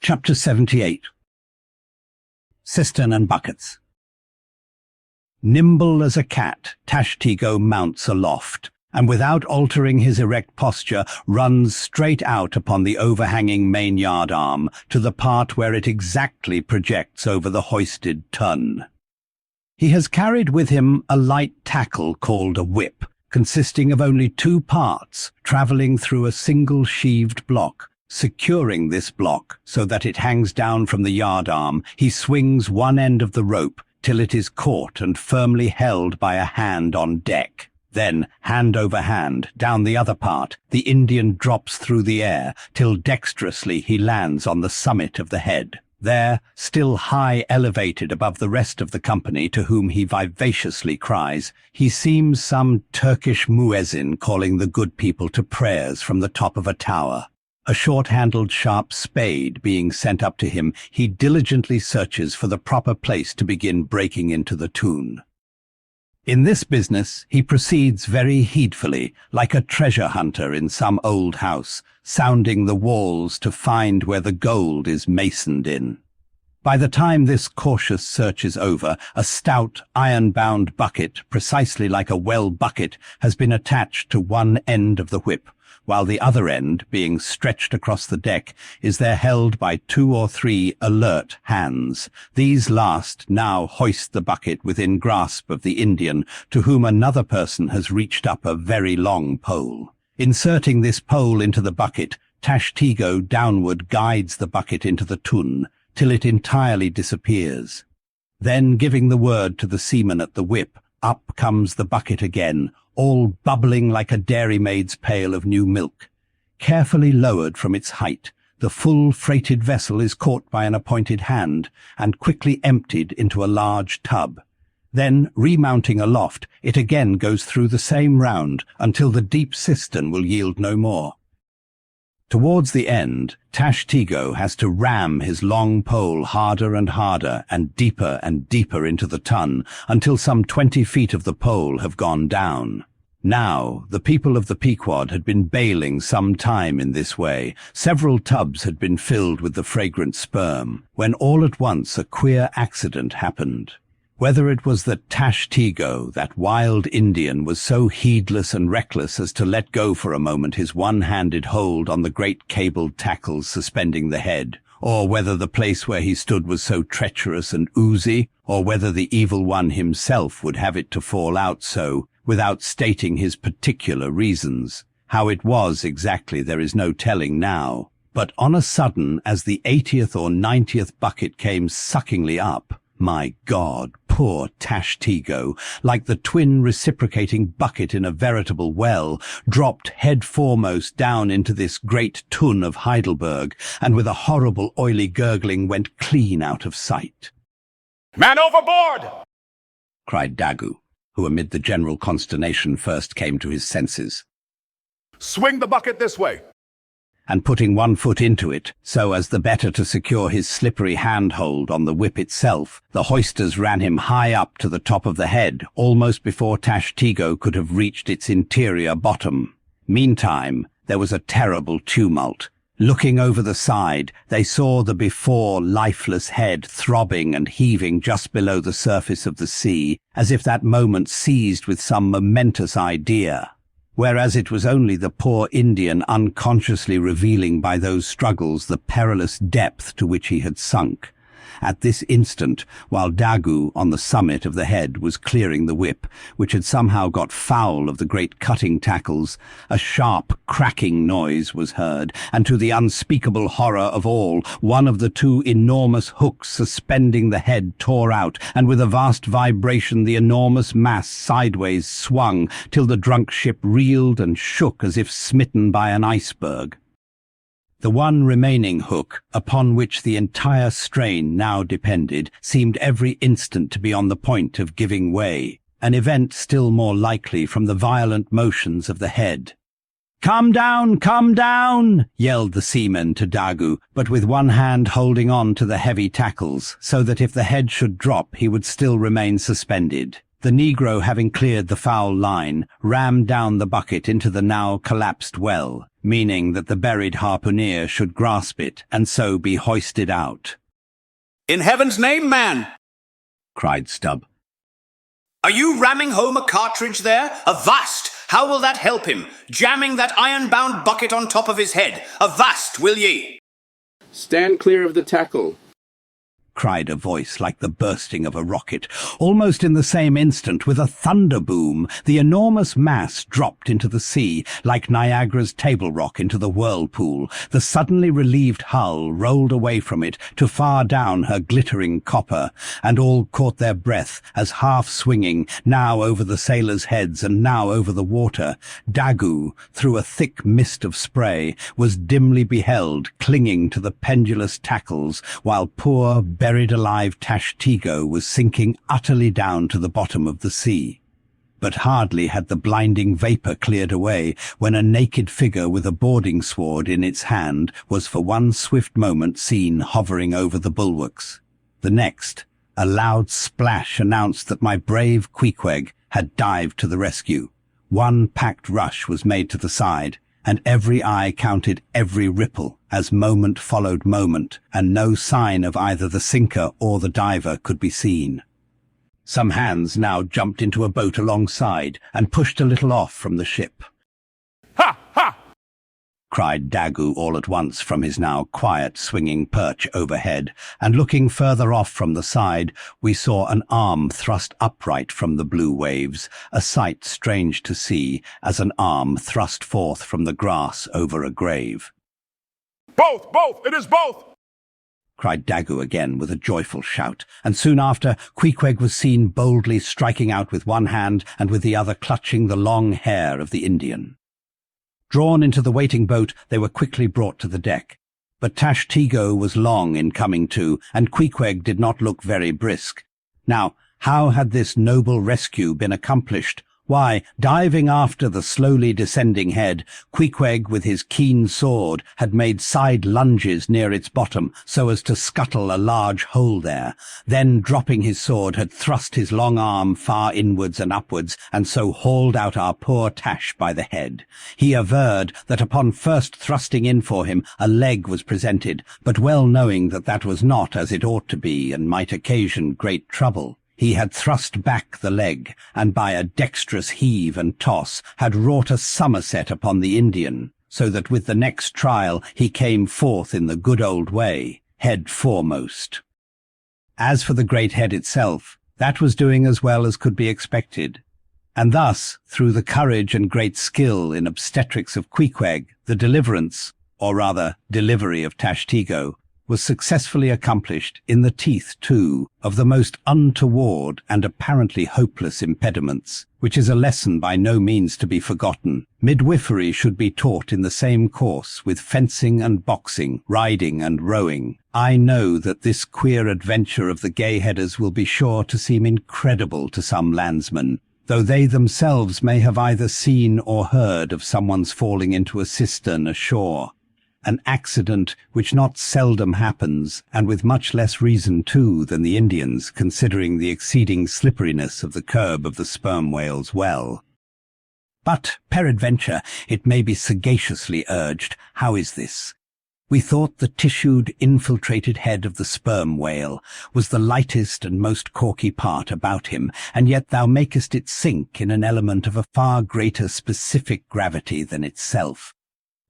Chapter 78. Cistern and Buckets. Nimble as a cat, Tashtego mounts aloft, and without altering his erect posture, runs straight out upon the overhanging main-yard arm to the part where it exactly projects over the hoisted tun. He has carried with him a light tackle called a whip, consisting of only two parts, travelling through a single sheaved block. Securing this block so that it hangs down from the yard arm, he swings one end of the rope till it is caught and firmly held by a hand on deck. Then, hand over hand, down the other part, the Indian drops through the air till dexterously he lands on the summit of the head. There, still high elevated above the rest of the company, to whom he vivaciously cries, he seems some Turkish muezzin calling the good people to prayers from the top of a tower. A short-handled sharp spade being sent up to him, he diligently searches for the proper place to begin breaking into the tune. In this business he proceeds very heedfully, like a treasure hunter in some old house, sounding the walls to find where the gold is masoned in. By the time this cautious search is over, a stout, iron-bound bucket, precisely like a well bucket, has been attached to one end of the whip, while the other end, being stretched across the deck, is there held by 2 or 3 alert hands. These last now hoist the bucket within grasp of the Indian, to whom another person has reached up a very long pole. Inserting this pole into the bucket, Tashtego downward guides the bucket into the tun, till it entirely disappears. Then, giving the word to the seaman at the whip, up comes the bucket again, all bubbling like a dairymaid's pail of new milk. Carefully lowered from its height, the full freighted vessel is caught by an appointed hand and quickly emptied into a large tub. Then, remounting aloft, it again goes through the same round until the deep cistern will yield no more. Towards the end, Tashtego has to ram his long pole harder and harder and deeper into the tun until some 20 feet of the pole have gone down. Now, the people of the Pequod had been bailing some time in this way. Several tubs had been filled with the fragrant sperm, when all at once a queer accident happened. Whether it was that Tashtego, that wild Indian, was so heedless and reckless as to let go for a moment his one-handed hold on the great cabled tackles suspending the head, or whether the place where he stood was so treacherous and oozy, or whether the evil one himself would have it to fall out so, without stating his particular reasons. How it was exactly there is no telling now. But on a sudden, as the 80th or 90th bucket came suckingly up, my God, poor Tashtego, like the twin reciprocating bucket in a veritable well, dropped head foremost down into this great tun of Heidelberg, and with a horrible oily gurgling went clean out of sight. "Man overboard!" cried Daggoo, who amid the general consternation first came to his senses. "Swing the bucket this way!" And putting one foot into it, so as the better to secure his slippery handhold on the whip itself, the hoisters ran him high up to the top of the head, almost before Tashtego could have reached its interior bottom. Meantime, there was a terrible tumult. Looking over the side, they saw the before lifeless head throbbing and heaving just below the surface of the sea, as if that moment seized with some momentous idea, whereas it was only the poor Indian unconsciously revealing by those struggles the perilous depth to which he had sunk. At this instant, while Daggoo on the summit of the head was clearing the whip, which had somehow got foul of the great cutting tackles, a sharp cracking noise was heard, and to the unspeakable horror of all, one of the 2 enormous hooks suspending the head tore out, and with a vast vibration the enormous mass sideways swung, till the drunk ship reeled and shook as if smitten by an iceberg. The one remaining hook, upon which the entire strain now depended, seemed every instant to be on the point of giving way, an event still more likely from the violent motions of the head. "Come down!" yelled the seamen to Daggoo, but with one hand holding on to the heavy tackles, so that if the head should drop he would still remain suspended. The negro, having cleared the foul line, rammed down the bucket into the now collapsed well, meaning that the buried harpooner should grasp it and so be hoisted out. "In heaven's name, man!" cried Stubb. "Are you ramming home a cartridge there? Avast! How will that help him? Jamming that iron-bound bucket on top of his head. Avast, will ye?" "Stand clear of the tackle," cried a voice like the bursting of a rocket. Almost in the same instant, with a thunder boom, the enormous mass dropped into the sea, like Niagara's Table Rock into the whirlpool. The suddenly relieved hull rolled away from it to far down her glittering copper, and all caught their breath as, half-swinging, now over the sailors' heads and now over the water, Daggoo, through a thick mist of spray, was dimly beheld clinging to the pendulous tackles, while poor, buried alive Tashtego was sinking utterly down to the bottom of the sea. But hardly had the blinding vapour cleared away when a naked figure with a boarding sword in its hand was for one swift moment seen hovering over the bulwarks. The next, a loud splash announced that my brave Queequeg had dived to the rescue. One packed rush was made to the side, and every eye counted every ripple as moment followed moment, and no sign of either the sinker or the diver could be seen. Some hands now jumped into a boat alongside and pushed a little off from the ship. Ha! Ha! Cried Daggoo all at once from his now quiet swinging perch overhead, and looking further off from the side, we saw an arm thrust upright from the blue waves, a sight strange to see, as an arm thrust forth from the grass over a grave. Both! Both! It is both! Cried Daggoo again with a joyful shout, and soon after Queequeg was seen boldly striking out with one hand and with the other clutching the long hair of the Indian. Drawn into the waiting boat, they were quickly brought to the deck. But Tashtego was long in coming to, and Queequeg did not look very brisk. Now, how had this noble rescue been accomplished? Why, diving after the slowly descending head, Queequeg with his keen sword had made side lunges near its bottom so as to scuttle a large hole there. Then, dropping his sword, had thrust his long arm far inwards and upwards, and so hauled out our poor Tash by the head. He averred that upon first thrusting in for him, a leg was presented, but well knowing that that was not as it ought to be and might occasion great trouble, he had thrust back the leg, and by a dexterous heave and toss had wrought a somerset upon the Indian, so that with the next trial he came forth in the good old way, head foremost. As for the great head itself, that was doing as well as could be expected. And thus, through the courage and great skill in obstetrics of Queequeg, the deliverance, or rather delivery of Tashtego, was successfully accomplished in the teeth, too, of the most untoward and apparently hopeless impediments, which is a lesson by no means to be forgotten. Midwifery should be taught in the same course with fencing and boxing, riding and rowing. I know that this queer adventure of the gay-headers will be sure to seem incredible to some landsmen, though they themselves may have either seen or heard of someone's falling into a cistern ashore. An accident which not seldom happens, and with much less reason too than the Indians, considering the exceeding slipperiness of the curb of the sperm whale's well. But, peradventure, it may be sagaciously urged, how is this? We thought the tissued, infiltrated head of the sperm whale was the lightest and most corky part about him, and yet thou makest it sink in an element of a far greater specific gravity than itself.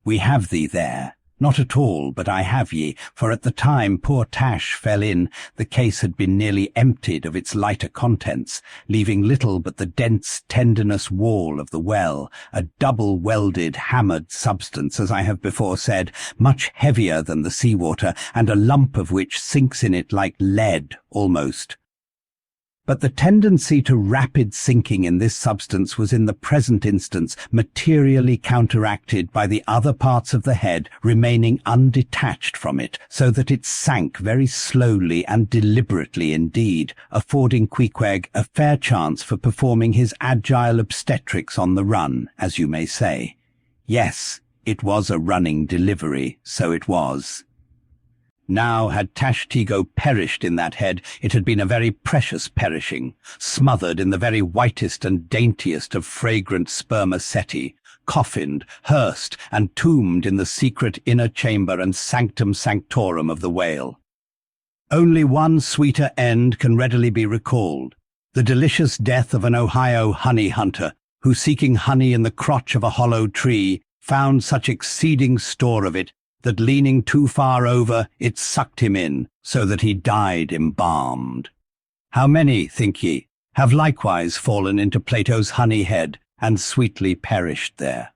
We have thee there. Not at all, but I have ye, for at the time poor Tash fell in, the case had been nearly emptied of its lighter contents, leaving little but the dense, tendinous wall of the well, a double-welded, hammered substance, as I have before said, much heavier than the sea-water, and a lump of which sinks in it like lead, almost. But the tendency to rapid sinking in this substance was in the present instance materially counteracted by the other parts of the head remaining undetached from it, so that it sank very slowly and deliberately indeed, affording Queequeg a fair chance for performing his agile obstetrics on the run, as you may say. Yes, it was a running delivery, so it was. Now had Tashtego perished in that head, it had been a very precious perishing, smothered in the very whitest and daintiest of fragrant spermaceti, coffined, hearsed, and tombed in the secret inner chamber and sanctum sanctorum of the whale. Only one sweeter end can readily be recalled, the delicious death of an Ohio honey hunter, who, seeking honey in the crotch of a hollow tree, found such exceeding store of it, that leaning too far over, it sucked him in, so that he died embalmed. How many, think ye, have likewise fallen into Plato's honey head, and sweetly perished there?